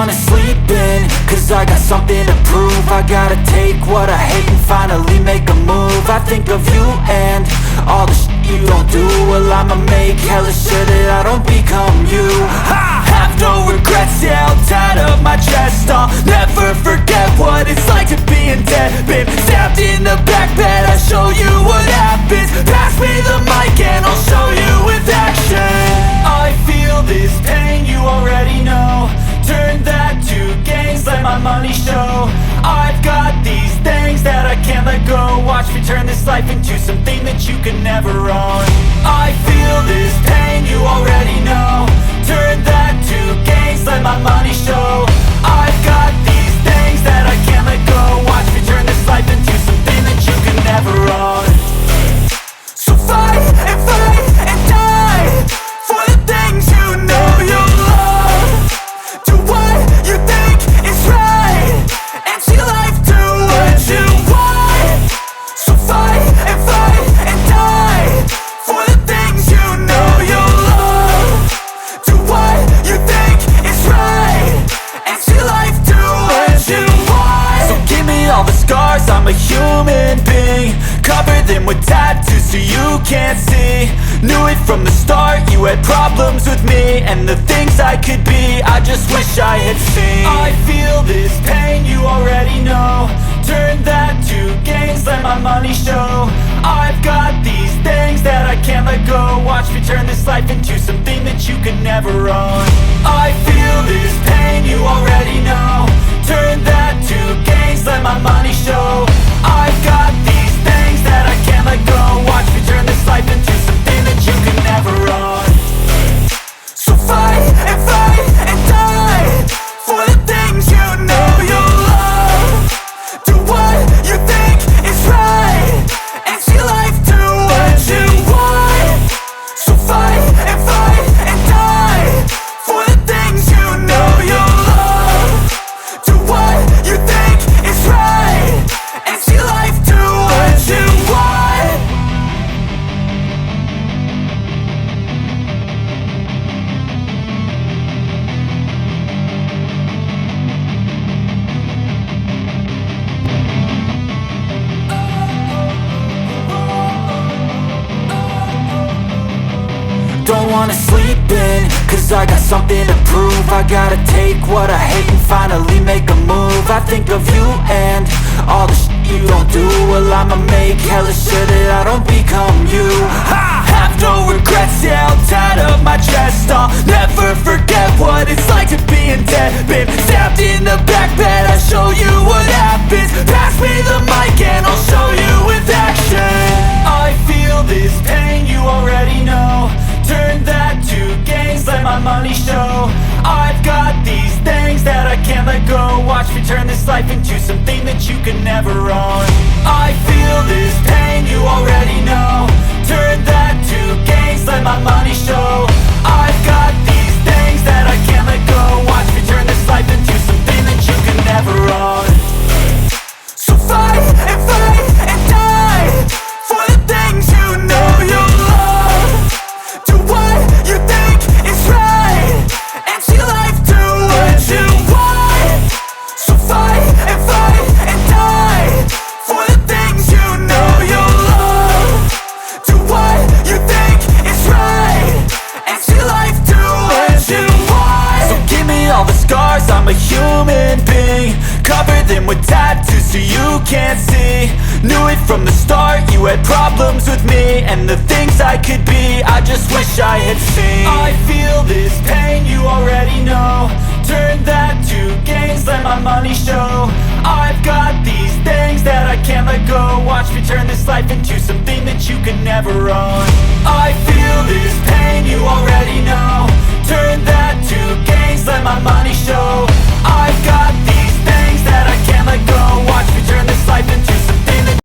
wanna sleep in, cause I got something to prove. I gotta take what I hate and finally make a move. I think of you and all the shit you don't do. Well, I'ma make hella sure that I don't become you. I have no regrets, yeah, I'll tie up my chest. I'll never forget what it's like to be in debt. Been stabbed in the back bed, I'll show you what happens. Pass me the mic and I'll show you with action. I feel this pain, you already know. Turn that to gains, let my money show. I've got these things that I can't let go. Watch me turn this life into something that you can never own. I feel this pain, you already know. Turn that to gains, let my money show. I've got these things that I can't let go. Watch me turn this life into something that you can never own. So fight and die for the things you know you love. Do what you think is right and see life do what you want. So fight and die for the things you know you love. Do what you think is right and see life do what you want. So give me all the scars, I'm a human being. Cover them with tattoos so you can't see. Knew it from the start, you had problems with me and the things I could be, I just wish I had seen. I feel this pain, you already know. Turn that to gains, let my money show. I've got these things that I can't let go. Watch me turn this life into something that you can never own. I feel this pain, you already know. Turn that to gains, let my money show. I've got these things that I can't let go. Watch me turn this life into something that you can never own. So fight and die for the things you know you love. Do what you think is right and see life do what you want. So fight and die for the things you know you love. Do what you think is right and see life do what you want. Don't wanna sleep in, cause I got something to prove. I gotta take what I hate and finally make a move. I think of you and all the shit you don't do. Well, I'ma make hella sure that I don't become you. I have no regrets, yeah, I'll tie up my chest. I'll never forget what it's like to be in debt. Been stabbed in the back bed, I'll show you what happens. Pass me the mic and I'll show you with action. I feel this pain, you already know. Turn that to gains, let my money show. I've got these things that I can't let go. Watch me turn this life into something that you can never own. I feel this pain, you already know. Turn that to gains, let my money show. I've got these things that I can't let go. Watch me turn this life into something that you can never own. So fight and die for the things you know you love. Do what you think is right and see life do what you want. So fight and die for the things you know you love. Do what you think is right and see life do what you want. So give me all the scars, I'm a human being. Cover them with tattoos so you can't see. Knew it from the start, you had problems with me and the things I could be, I just wish I had seen. I feel this pain, you already know. Turn that to gains, let my money show. I've got these things that I can't let go. Watch me turn this life into something that you can never own. I feel